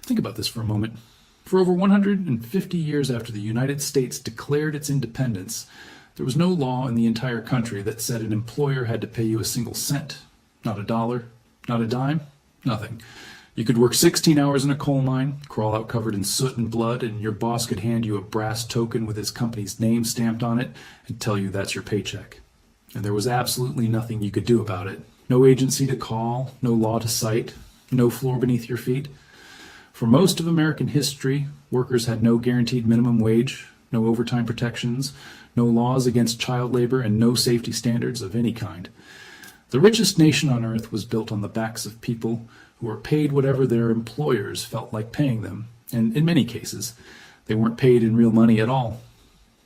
Think about this for a moment. For over 150 years after the United States declared its independence, there was no law in the entire country that said an employer had to pay you a single cent. Not a dollar, not a dime, nothing. You could work 16 hours in a coal mine, crawl out covered in soot and blood, and your boss could hand you a brass token with his company's name stamped on it and tell you that's your paycheck. And there was absolutely nothing you could do about it. No agency to call, no law to cite, no floor beneath your feet. For most of American history, workers had no guaranteed minimum wage, no overtime protections, no laws against child labor, and no safety standards of any kind. The richest nation on earth was built on the backs of people who were paid whatever their employers felt like paying them, and in many cases, they weren't paid in real money at all.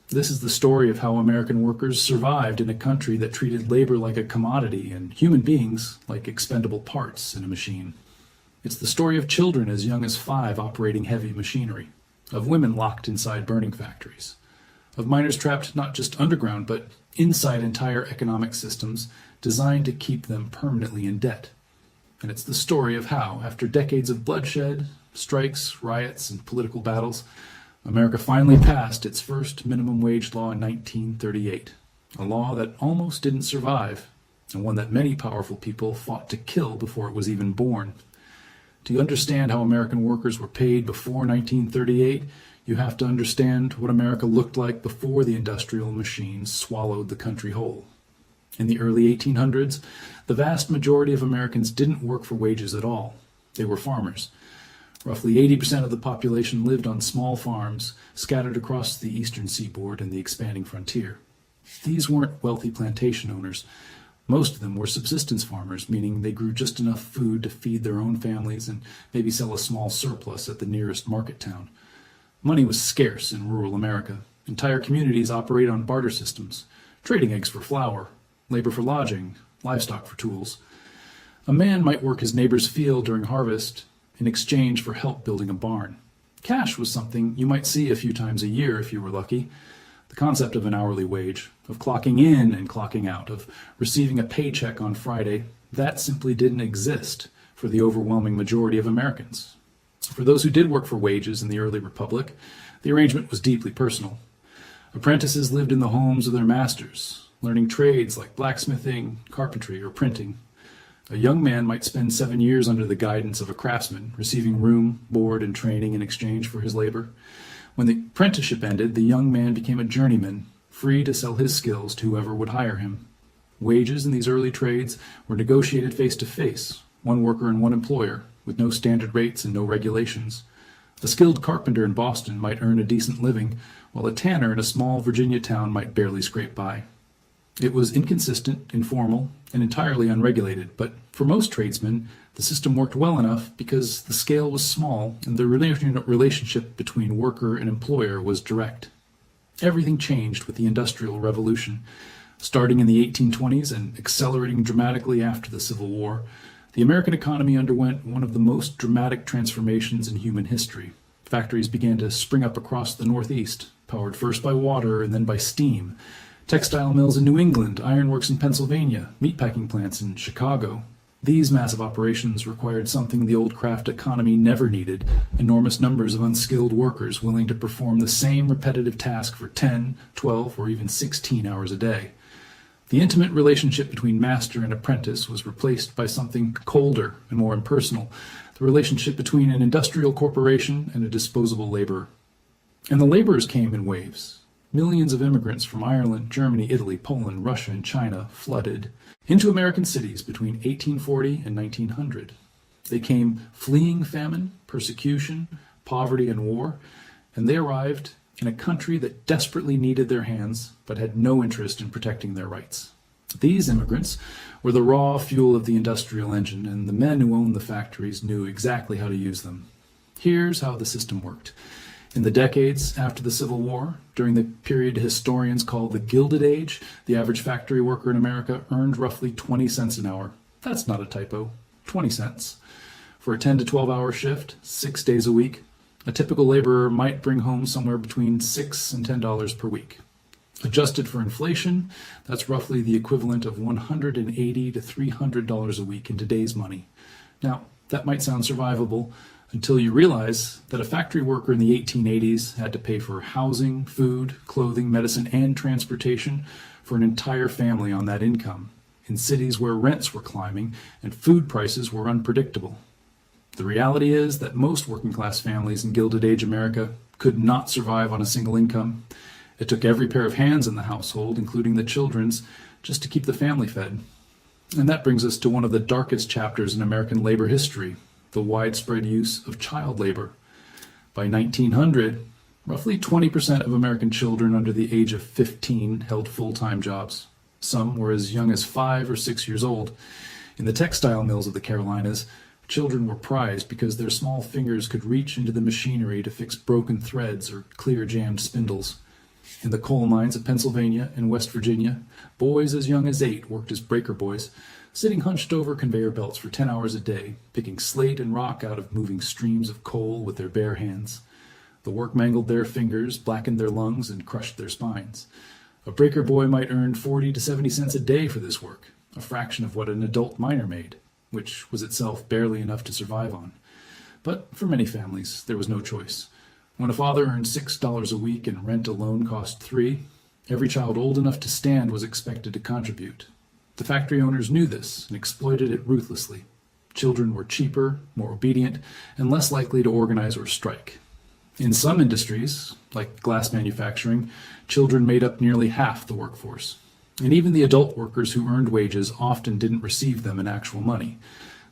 This is the story of how American workers survived in a country that treated labor like a commodity and human beings like expendable parts in a machine. It's the story of children as young as 5 operating heavy machinery, of women locked inside burning factories, of miners trapped not just underground but inside entire economic systems designed to keep them permanently in debt. And it's the story of how, after decades of bloodshed, strikes, riots, and political battles, America finally passed its first minimum wage law in 1938, a law that almost didn't survive, and one that many powerful people fought to kill before it was even born. To understand how American workers were paid before 1938, you have to understand what America looked like before the industrial machine swallowed the country whole. In the early 1800s, the vast majority of Americans didn't work for wages at all. They were farmers. Roughly 80% of the population lived on small farms scattered across the eastern seaboard and the expanding frontier. These weren't wealthy plantation owners. Most of them were subsistence farmers, meaning they grew just enough food to feed their own families and maybe sell a small surplus at the nearest market town. Money was scarce in rural America. Entire communities operate on barter systems, trading eggs for flour, labor for lodging, livestock for tools. A man might work his neighbor's field during harvest in exchange for help building a barn. Cash was something you might see a few times a year if you were lucky. The concept of an hourly wage, of clocking in and clocking out, of receiving a paycheck on Friday, that simply didn't exist for the overwhelming majority of Americans. For those who did work for wages in the early republic, the arrangement was deeply personal. Apprentices lived in the homes of their masters, learning trades like blacksmithing, carpentry, or printing. A young man might spend 7 years under the guidance of a craftsman, receiving room, board, and training in exchange for his labor. When the apprenticeship ended, the young man became a journeyman, free to sell his skills to whoever would hire him. Wages in these early trades were negotiated face-to-face, one worker and one employer, with no standard rates and no regulations. A skilled carpenter in Boston might earn a decent living, while a tanner in a small Virginia town might barely scrape by. It was inconsistent, informal, and entirely unregulated, but for most tradesmen, the system worked well enough because the scale was small and the relationship between worker and employer was direct. Everything changed with the Industrial Revolution. Starting in the 1820s and accelerating dramatically after the Civil War, the American economy underwent one of the most dramatic transformations in human history. Factories began to spring up across the Northeast, powered first by water and then by steam. Textile mills in New England, ironworks in Pennsylvania, meatpacking plants in Chicago. These massive operations required something the old craft economy never needed: enormous numbers of unskilled workers willing to perform the same repetitive task for 10, 12, or even 16 hours a day. The intimate relationship between master and apprentice was replaced by something colder and more impersonal: the relationship between an industrial corporation and a disposable laborer. And the laborers came in waves. Millions of immigrants from Ireland, Germany, Italy, Poland, Russia, and China flooded into American cities between 1840 and 1900. They came fleeing famine, persecution, poverty, and war, and they arrived in a country that desperately needed their hands but had no interest in protecting their rights. These immigrants were the raw fuel of the industrial engine, and the men who owned the factories knew exactly how to use them. Here's how the system worked. In the decades after the Civil War, during the period historians call the Gilded Age, the average factory worker in America earned roughly 20 cents an hour. That's not a typo. 20 cents. For a 10 to 12-hour shift, 6 days a week, a typical laborer might bring home somewhere between $6 and $10 per week. Adjusted for inflation, that's roughly the equivalent of $180 to $300 a week in today's money. Now, that might sound survivable, until you realize that a factory worker in the 1880s had to pay for housing, food, clothing, medicine, and transportation for an entire family on that income, in cities where rents were climbing and food prices were unpredictable. The reality is that most working class families in Gilded Age America could not survive on a single income. It took every pair of hands in the household, including the children's, just to keep the family fed. And that brings us to one of the darkest chapters in American labor history, the widespread use of child labor. By 1900, roughly 20% of American children under the age of 15 held full-time jobs. Some were as young as 5 or 6 years old. In the textile mills of the Carolinas, children were prized because their small fingers could reach into the machinery to fix broken threads or clear jammed spindles. In the coal mines of Pennsylvania and West Virginia, boys as young as 8 worked as breaker boys, sitting hunched over conveyor belts for 10 hours a day, picking slate and rock out of moving streams of coal with their bare hands. The work mangled their fingers, blackened their lungs, and crushed their spines. A breaker boy might earn 40 to 70 cents a day for this work, a fraction of what an adult miner made, which was itself barely enough to survive on. But for many families, there was no choice. When a father earned $6 a week and rent alone cost $3, every child old enough to stand was expected to contribute. The factory owners knew this and exploited it ruthlessly. Children were cheaper, more obedient, and less likely to organize or strike. In some industries, like glass manufacturing, children made up nearly half the workforce. And even the adult workers who earned wages often didn't receive them in actual money.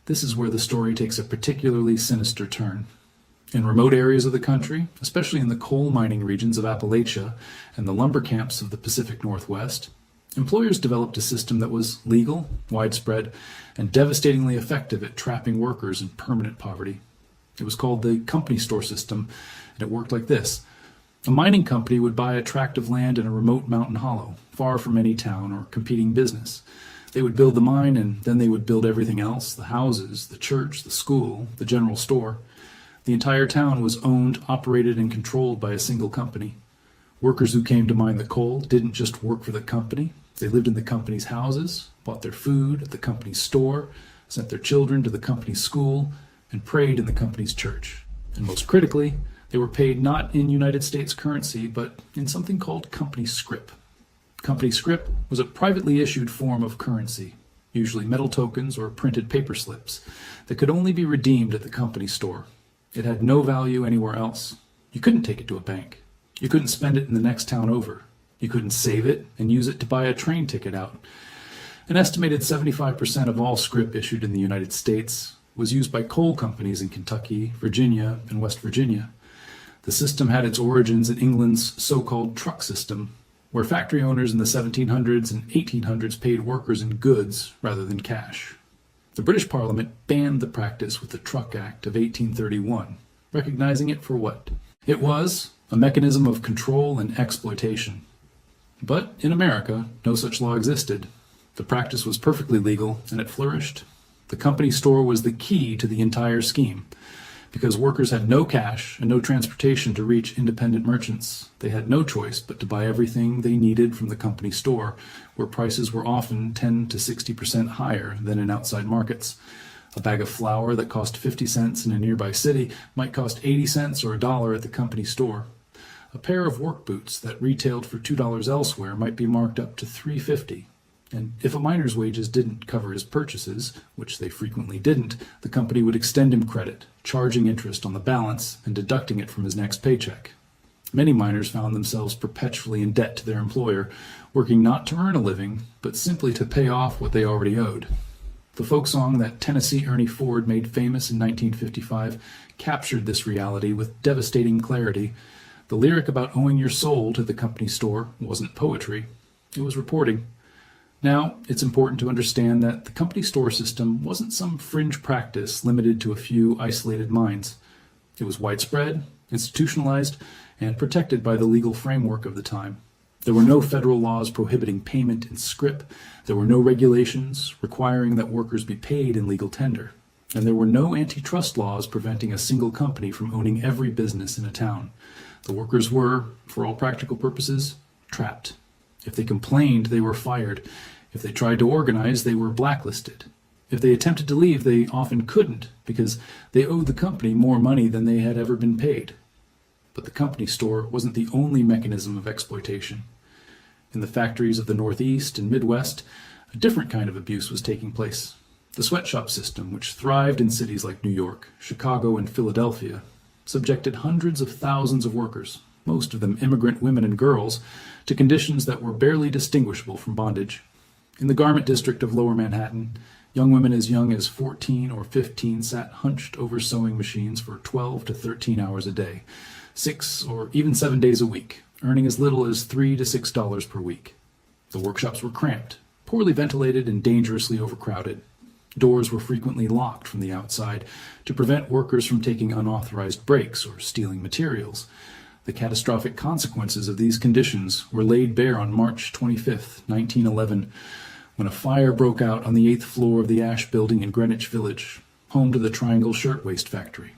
This is where the story takes a particularly sinister turn. In remote areas of the country, especially in the coal mining regions of Appalachia and the lumber camps of the Pacific Northwest, employers developed a system that was legal, widespread, and devastatingly effective at trapping workers in permanent poverty. It was called the company store system, and it worked like this. A mining company would buy a tract of land in a remote mountain hollow, far from any town or competing business. They would build the mine, and then they would build everything else, the houses, the church, the school, the general store. The entire town was owned, operated, and controlled by a single company. Workers who came to mine the coal didn't just work for the company. They lived in the company's houses, bought their food at the company's store, sent their children to the company's school, and prayed in the company's church. And most critically, they were paid not in United States currency, but in something called company scrip. Company scrip was a privately issued form of currency, usually metal tokens or printed paper slips, that could only be redeemed at the company store. It had no value anywhere else. You couldn't take it to a bank. You couldn't spend it in the next town over. You couldn't save it and use it to buy a train ticket out. An estimated 75% of all scrip issued in the United States was used by coal companies in Kentucky, Virginia, and West Virginia. The system had its origins in England's so-called truck system, where factory owners in the 1700s and 1800s paid workers in goods rather than cash. The British Parliament banned the practice with the Truck Act of 1831, recognizing it for what it was, a mechanism of control and exploitation. But in America, no such law existed. The practice was perfectly legal, and it flourished. The company store was the key to the entire scheme. Because workers had no cash and no transportation to reach independent merchants, they had no choice but to buy everything they needed from the company store, where prices were often 10 to 60% higher than in outside markets. A bag of flour that cost 50 cents in a nearby city might cost 80 cents or $1 at the company store. A pair of work boots that retailed for $2 elsewhere might be marked up to $3.50. And if a miner's wages didn't cover his purchases, which they frequently didn't, the company would extend him credit, charging interest on the balance and deducting it from his next paycheck. Many miners found themselves perpetually in debt to their employer, working not to earn a living, but simply to pay off what they already owed. The folk song that Tennessee Ernie Ford made famous in 1955 captured this reality with devastating clarity. The lyric about owing your soul to the company store wasn't poetry, it was reporting. Now, it's important to understand that the company store system wasn't some fringe practice limited to a few isolated mines. It was widespread, institutionalized, and protected by the legal framework of the time. There were no federal laws prohibiting payment in scrip. There were no regulations requiring that workers be paid in legal tender. And there were no antitrust laws preventing a single company from owning every business in a town. The workers were, for all practical purposes, trapped. If they complained, they were fired. If they tried to organize, they were blacklisted. If they attempted to leave, they often couldn't because they owed the company more money than they had ever been paid. But the company store wasn't the only mechanism of exploitation. In the factories of the Northeast and Midwest, a different kind of abuse was taking place. The sweatshop system, which thrived in cities like New York, Chicago, and Philadelphia, subjected hundreds of thousands of workers, most of them immigrant women and girls, to conditions that were barely distinguishable from bondage. In the garment district of Lower Manhattan, young women as young as 14 or 15 sat hunched over sewing machines for 12 to 13 hours a day, 6 or even 7 days a week, earning as little as $3 to $6 per week. The workshops were cramped, poorly ventilated, and dangerously overcrowded. Doors were frequently locked from the outside to prevent workers from taking unauthorized breaks or stealing materials. The catastrophic consequences of these conditions were laid bare on March 25, 1911, when a fire broke out on the 8th floor of the Ash Building in Greenwich Village, home to the Triangle Shirtwaist Factory.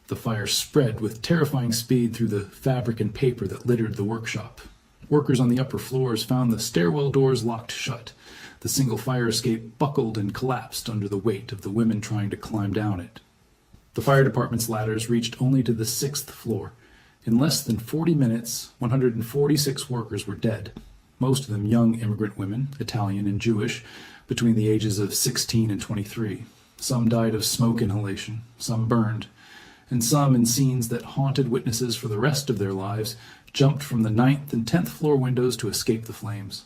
The fire spread with terrifying speed through the fabric and paper that littered the workshop. Workers on the upper floors found the stairwell doors locked shut. The single fire escape buckled and collapsed under the weight of the women trying to climb down it. The fire department's ladders reached only to the 6th floor. In less than 40 minutes, 146 workers were dead, most of them young immigrant women, Italian and Jewish, between the ages of 16 and 23. Some died of smoke inhalation, some burned, and some, in scenes that haunted witnesses for the rest of their lives, jumped from the 9th and 10th floor windows to escape the flames.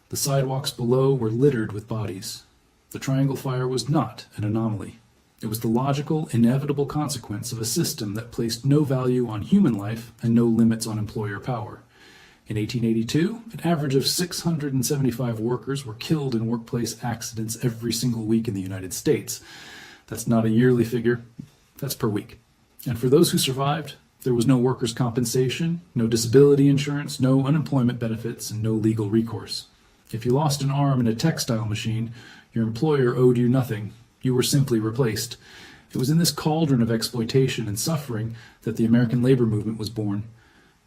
The sidewalks below were littered with bodies. The Triangle Fire was not an anomaly. It was the logical, inevitable consequence of a system that placed no value on human life and no limits on employer power. In 1882, an average of 675 workers were killed in workplace accidents every single week in the United States. That's not a yearly figure, that's per week. And for those who survived, there was no workers' compensation, no disability insurance, no unemployment benefits, and no legal recourse. If you lost an arm in a textile machine, your employer owed you nothing. You were simply replaced. It was in this cauldron of exploitation and suffering that the American labor movement was born.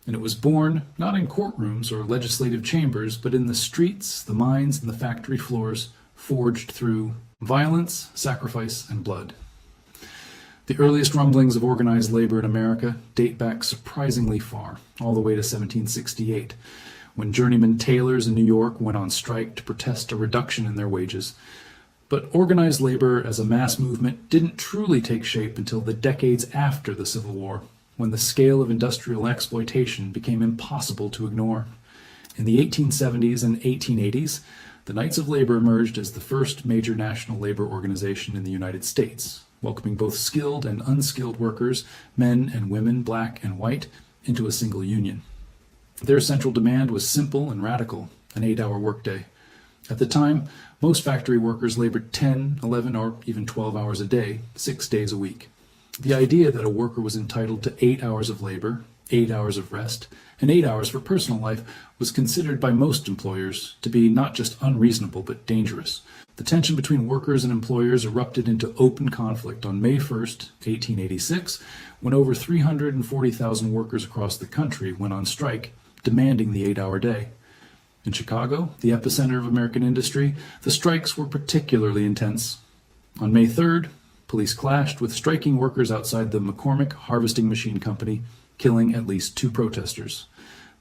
And it was born not in courtrooms or legislative chambers, but in the streets, the mines, and the factory floors, forged through violence, sacrifice, and blood. The earliest rumblings of organized labor in America date back surprisingly far, all the way to 1768. When journeyman tailors in New York went on strike to protest a reduction in their wages. But organized labor as a mass movement didn't truly take shape until the decades after the Civil War, when the scale of industrial exploitation became impossible to ignore. In the 1870s and 1880s, the Knights of Labor emerged as the first major national labor organization in the United States, welcoming both skilled and unskilled workers, men and women, black and white, into a single union. Their central demand was simple and radical, an 8-hour workday. At the time, most factory workers labored 10, 11, or even 12 hours a day, 6 days a week. The idea that a worker was entitled to 8 hours of labor, 8 hours of rest, and 8 hours for personal life was considered by most employers to be not just unreasonable but dangerous. The tension between workers and employers erupted into open conflict on May 1st, 1886, when over 340,000 workers across the country went on strike, demanding the 8-hour day. In Chicago, the epicenter of American industry, the strikes were particularly intense. On May 3rd, police clashed with striking workers outside the McCormick Harvesting Machine Company, killing at least 2 protesters.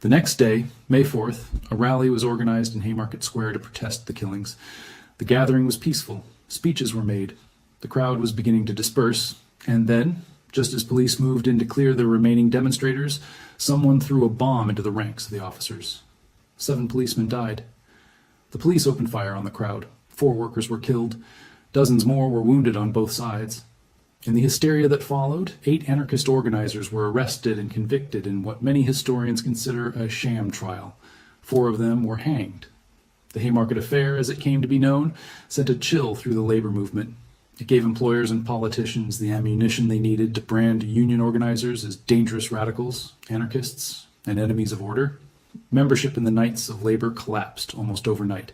The next day, May 4th, a rally was organized in Haymarket Square to protest the killings. The gathering was peaceful. Speeches were made. The crowd was beginning to disperse, and then, just as police moved in to clear the remaining demonstrators, someone threw a bomb into the ranks of the officers. 7 policemen died. The police opened fire on the crowd. 4 workers were killed. Dozens more were wounded on both sides. In the hysteria that followed, 8 anarchist organizers were arrested and convicted in what many historians consider a sham trial. 4 of them were hanged. The Haymarket Affair, as it came to be known, sent a chill through the labor movement. It gave employers and politicians the ammunition they needed to brand union organizers as dangerous radicals, anarchists, and enemies of order. Membership in the Knights of Labor collapsed almost overnight.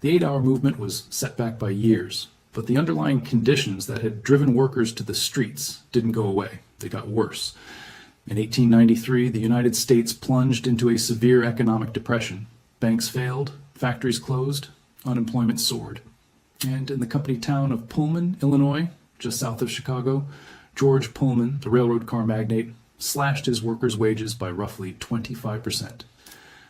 The 8-hour movement was set back by years, but the underlying conditions that had driven workers to the streets didn't go away. They got worse. In 1893, the United States plunged into a severe economic depression. Banks failed, factories closed, unemployment soared. And in the company town of Pullman, Illinois, just south of Chicago, George Pullman, the railroad car magnate, slashed his workers' wages by roughly 25%.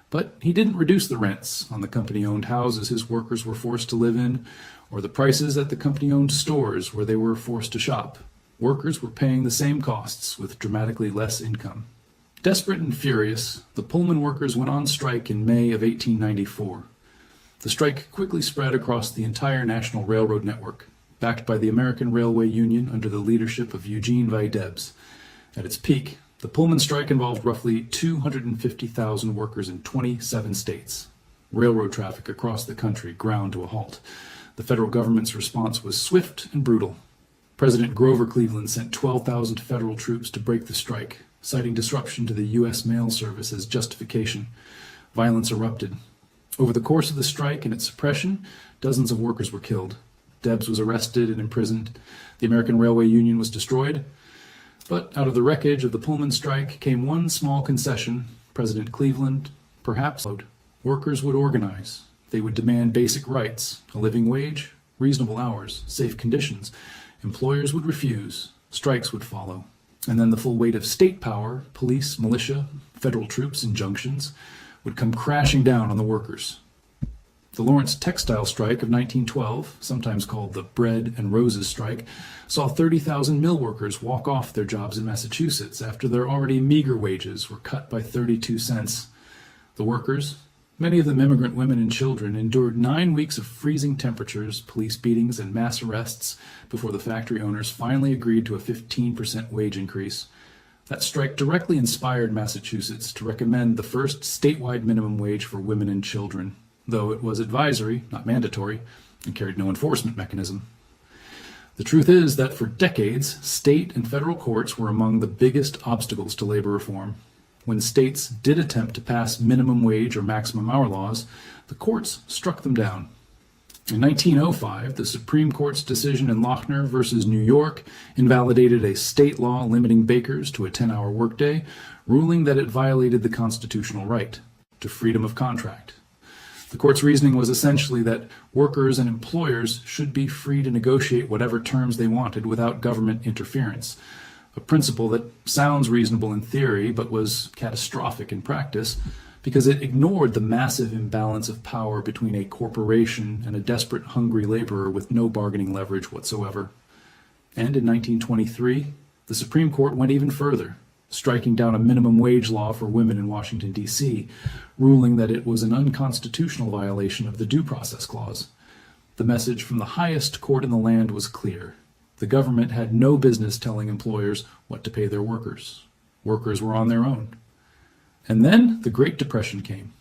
But he didn't reduce the rents on the company-owned houses his workers were forced to live in, or the prices at the company-owned stores where they were forced to shop. Workers were paying the same costs with dramatically less income. Desperate and furious, the Pullman workers went on strike in May of 1894. The strike quickly spread across the entire national railroad network, backed by the American Railway Union under the leadership of Eugene V. Debs. At its peak, the Pullman strike involved roughly 250,000 workers in 27 states. Railroad traffic across the country ground to a halt. The federal government's response was swift and brutal. President Grover Cleveland sent 12,000 federal troops to break the strike, citing disruption to the U.S. mail service as justification. Violence erupted. Over the course of the strike and its suppression, dozens of workers were killed. Debs was arrested and imprisoned. The American Railway Union was destroyed. But out of the wreckage of the Pullman strike came one small concession. President Cleveland perhaps allowed. Workers would organize. They would demand basic rights, a living wage, reasonable hours, safe conditions. Employers would refuse. Strikes would follow. And then the full weight of state power, police, militia, federal troops, injunctions, would come crashing down on the workers. The Lawrence Textile Strike of 1912, sometimes called the Bread and Roses Strike, saw 30,000 mill workers walk off their jobs in Massachusetts after their already meager wages were cut by 32 cents. The workers, many of them immigrant women and children, endured 9 weeks of freezing temperatures, police beatings, and mass arrests before the factory owners finally agreed to a 15% wage increase. That strike directly inspired Massachusetts to recommend the first statewide minimum wage for women and children, though it was advisory, not mandatory, and carried no enforcement mechanism. The truth is that for decades, state and federal courts were among the biggest obstacles to labor reform. When states did attempt to pass minimum wage or maximum hour laws, the courts struck them down. In 1905, the Supreme Court's decision in Lochner versus New York invalidated a state law limiting bakers to a 10-hour workday, ruling that it violated the constitutional right to freedom of contract. The court's reasoning was essentially that workers and employers should be free to negotiate whatever terms they wanted without government interference, a principle that sounds reasonable in theory but was catastrophic in practice because it ignored the massive imbalance of power between a corporation and a desperate, hungry laborer with no bargaining leverage whatsoever. And in 1923, the Supreme Court went even further, striking down a minimum wage law for women in Washington, D.C., ruling that it was an unconstitutional violation of the Due Process Clause. The message from the highest court in the land was clear. The government had no business telling employers what to pay their workers. Workers were on their own. And then the Great Depression came.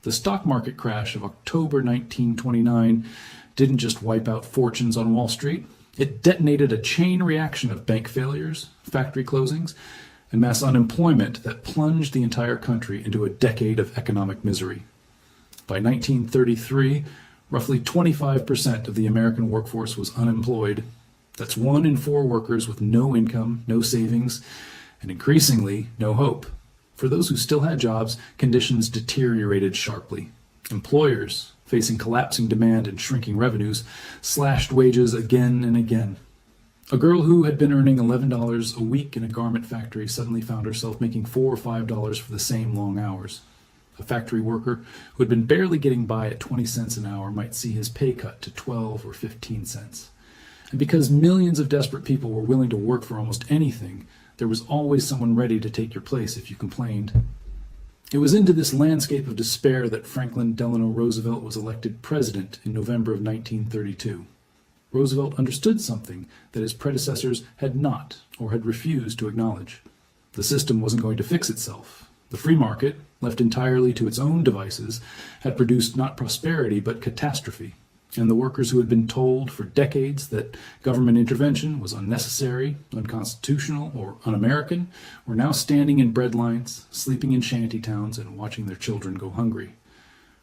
The stock market crash of October 1929 didn't just wipe out fortunes on Wall Street. It detonated a chain reaction of bank failures, factory closings, and mass unemployment that plunged the entire country into a decade of economic misery. By 1933, roughly 25% of the American workforce was unemployed. That's 1 in 4 workers with no income, no savings, and increasingly, no hope. For those who still had jobs, conditions deteriorated sharply. Employers, facing collapsing demand and shrinking revenues, slashed wages again and again. A girl who had been earning $11 a week in a garment factory suddenly found herself making $4 or $5 for the same long hours. A factory worker who had been barely getting by at 20 cents an hour might see his pay cut to 12 or 15 cents. And because millions of desperate people were willing to work for almost anything, there was always someone ready to take your place if you complained. It was into this landscape of despair that Franklin Delano Roosevelt was elected president in November of 1932. Roosevelt understood something that his predecessors had not or had refused to acknowledge. The system wasn't going to fix itself. The free market, left entirely to its own devices, had produced not prosperity but catastrophe. And the workers who had been told for decades that government intervention was unnecessary, unconstitutional, or un-American were now standing in bread lines, sleeping in shanty towns, and watching their children go hungry.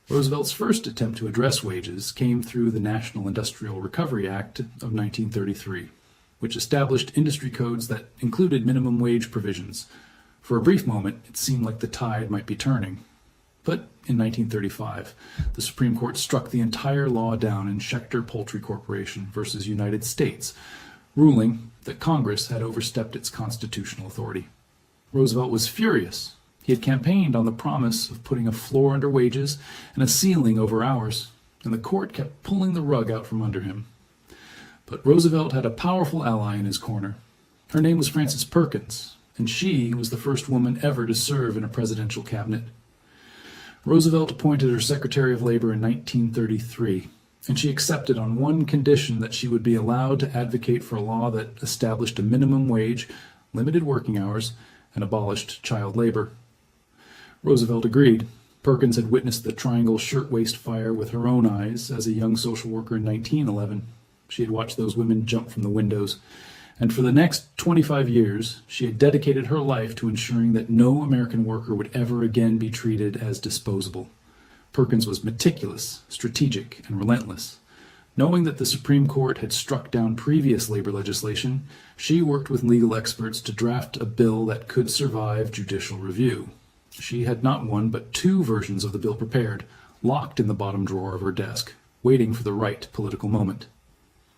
Roosevelt's first attempt to address wages came through the National Industrial Recovery Act of 1933, which established industry codes that included minimum wage provisions. For a brief moment, it seemed like the tide might be turning. But in 1935, the Supreme Court struck the entire law down in Schechter Poultry Corporation versus United States, ruling that Congress had overstepped its constitutional authority. Roosevelt was furious. He had campaigned on the promise of putting a floor under wages and a ceiling over hours, and the court kept pulling the rug out from under him. But Roosevelt had a powerful ally in his corner. Her name was Frances Perkins, and she was the first woman ever to serve in a presidential cabinet. Roosevelt appointed her Secretary of Labor in 1933, and she accepted on one condition, that she would be allowed to advocate for a law that established a minimum wage, limited working hours, and abolished child labor. Roosevelt agreed. Perkins had witnessed the Triangle Shirtwaist Fire with her own eyes as a young social worker in 1911. She had watched those women jump from the windows, and for the next 25 years, she had dedicated her life to ensuring that no American worker would ever again be treated as disposable. Perkins was meticulous, strategic, and relentless. Knowing that the Supreme Court had struck down previous labor legislation, she worked with legal experts to draft a bill that could survive judicial review. She had not one but two versions of the bill prepared, locked in the bottom drawer of her desk, waiting for the right political moment.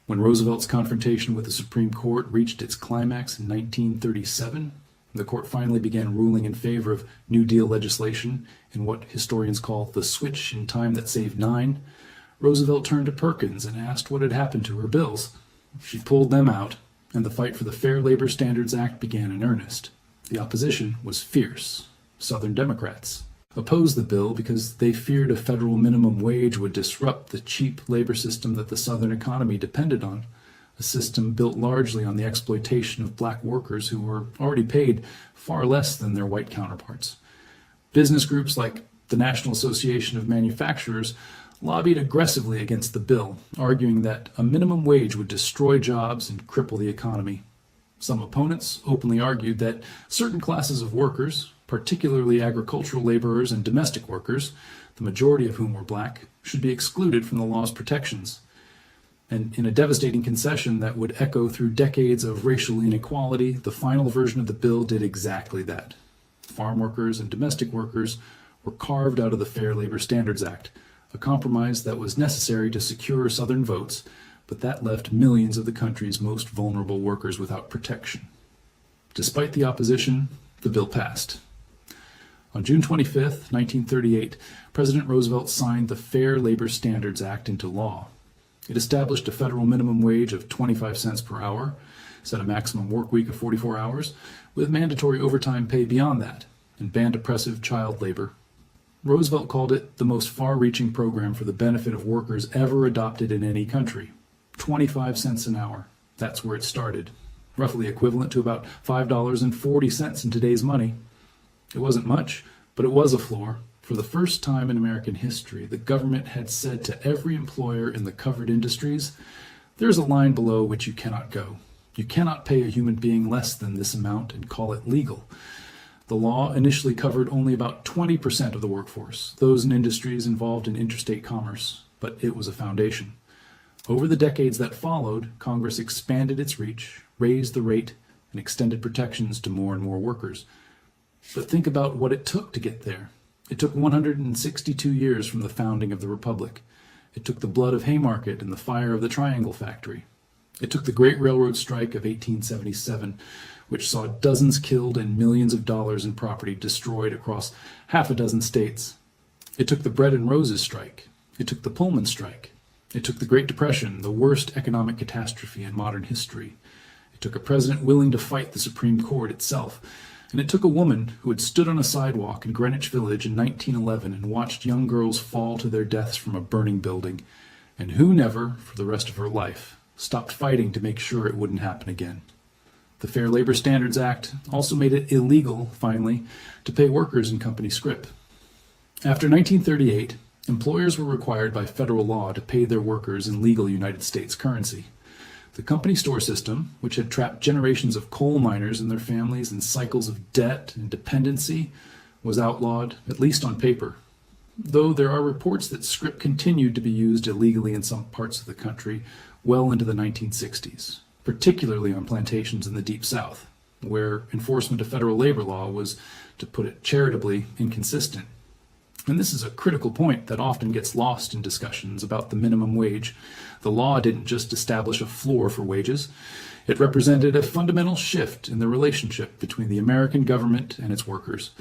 When Roosevelt's confrontation with the Supreme Court reached its climax in 1937, the court finally began ruling in favor of New Deal legislation in what historians call the switch in time that saved nine, Roosevelt turned to Perkins and asked what had happened to her bills. She pulled them out, and the fight for the Fair Labor Standards Act began in earnest. The opposition was fierce. Southern Democrats opposed the bill because they feared a federal minimum wage would disrupt the cheap labor system that the Southern economy depended on, a system built largely on the exploitation of black workers who were already paid far less than their white counterparts. Business groups like the National Association of Manufacturers lobbied aggressively against the bill, arguing that a minimum wage would destroy jobs and cripple the economy. Some opponents openly argued that certain classes of workers, particularly agricultural laborers and domestic workers, the majority of whom were black, should be excluded from the law's protections. And in a devastating concession that would echo through decades of racial inequality, the final version of the bill did exactly that. Farm workers and domestic workers were carved out of the Fair Labor Standards Act, a compromise that was necessary to secure Southern votes, but that left millions of the country's most vulnerable workers without protection. Despite the opposition, the bill passed. On June 25, 1938, President Roosevelt signed the Fair Labor Standards Act into law. It established a federal minimum wage of 25 cents per hour, set a maximum work week of 44 hours, with mandatory overtime pay beyond that, and banned oppressive child labor. Roosevelt called it the most far-reaching program for the benefit of workers ever adopted in any country. 25 cents an hour. That's where it started, roughly equivalent to about $5.40 in today's money. It wasn't much, but it was a floor. For the first time in American history, the government had said to every employer in the covered industries, "There's a line below which you cannot go. You cannot pay a human being less than this amount and call it legal." The law initially covered only about 20% of the workforce, those in industries involved in interstate commerce, but it was a foundation. Over the decades that followed, Congress expanded its reach, raised the rate, and extended protections to more and more workers. But think about what it took to get there. It took 162 years from the founding of the Republic. It took the blood of Haymarket and the fire of the Triangle Factory. It took the Great Railroad Strike of 1877, which saw dozens killed and millions of dollars in property destroyed across half a dozen states. It took the Bread and Roses Strike. It took the Pullman Strike. It took the Great Depression, the worst economic catastrophe in modern history. It took a president willing to fight the Supreme Court itself. And it took a woman who had stood on a sidewalk in Greenwich Village in 1911 and watched young girls fall to their deaths from a burning building, and who never, for the rest of her life, stopped fighting to make sure it wouldn't happen again. The Fair Labor Standards Act also made it illegal, finally, to pay workers in company scrip. After 1938, employers were required by federal law to pay their workers in legal United States currency. The company store system, which had trapped generations of coal miners and their families in cycles of debt and dependency, was outlawed, at least on paper. Though there are reports that scrip continued to be used illegally in some parts of the country well into the 1960s, particularly on plantations in the Deep South, where enforcement of federal labor law was, to put it charitably, inconsistent. And this is a critical point that often gets lost in discussions about the minimum wage. The law didn't just establish a floor for wages, it represented a fundamental shift in the relationship between the American government and its workers.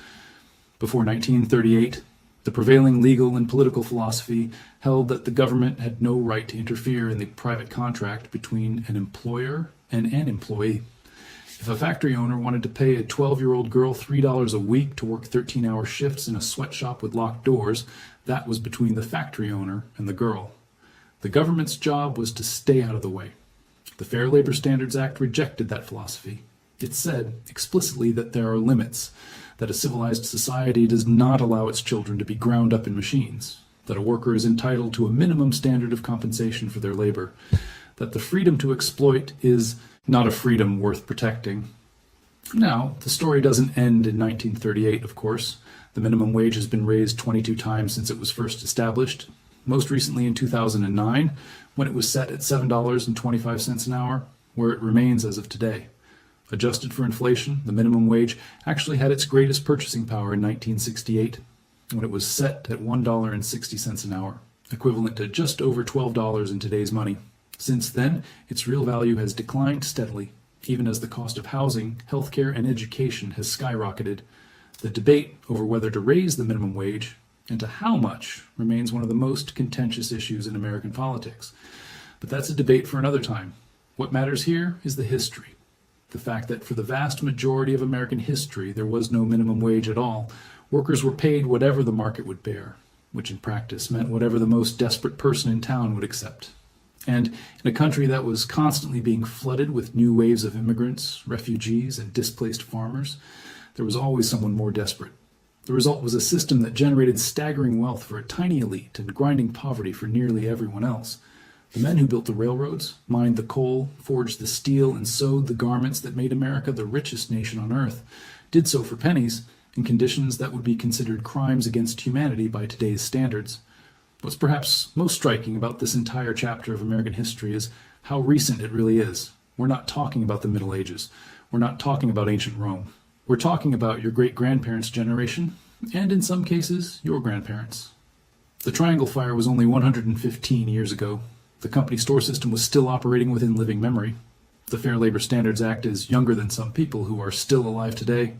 Before 1938, the prevailing legal and political philosophy held that the government had no right to interfere in the private contract between an employer and an employee. If a factory owner wanted to pay a 12-year-old girl $3 a week to work 13-hour shifts in a sweatshop with locked doors, that was between the factory owner and the girl. The government's job was to stay out of the way. The Fair Labor Standards Act rejected that philosophy. It said explicitly that there are limits, that a civilized society does not allow its children to be ground up in machines, that a worker is entitled to a minimum standard of compensation for their labor, that the freedom to exploit is not a freedom worth protecting. Now, the story doesn't end in 1938, of course. The minimum wage has been raised 22 times since it was first established, most recently in 2009, when it was set at $7.25 an hour, where it remains as of today. Adjusted for inflation, the minimum wage actually had its greatest purchasing power in 1968, when it was set at $1.60 an hour, equivalent to just over $12 in today's money. Since then, its real value has declined steadily, even as the cost of housing, healthcare, and education has skyrocketed. The debate over whether to raise the minimum wage and to how much remains one of the most contentious issues in American politics. But that's a debate for another time. What matters here is the history. The fact that for the vast majority of American history there was no minimum wage at all. Workers were paid whatever the market would bear, which in practice meant whatever the most desperate person in town would accept. And in a country that was constantly being flooded with new waves of immigrants, refugees, and displaced farmers, there was always someone more desperate. The result was a system that generated staggering wealth for a tiny elite and grinding poverty for nearly everyone else. The men who built the railroads, mined the coal, forged the steel, and sewed the garments that made America the richest nation on earth did so for pennies in conditions that would be considered crimes against humanity by today's standards. What's perhaps most striking about this entire chapter of American history is how recent it really is. We're not talking about the Middle Ages. We're not talking about ancient Rome. We're talking about your great-grandparents' generation, and in some cases, your grandparents. The Triangle Fire was only 115 years ago. The company store system was still operating within living memory. The Fair Labor Standards Act is younger than some people who are still alive today.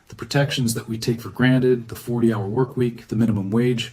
The protections that we take for granted, the 40-hour work week, the minimum wage,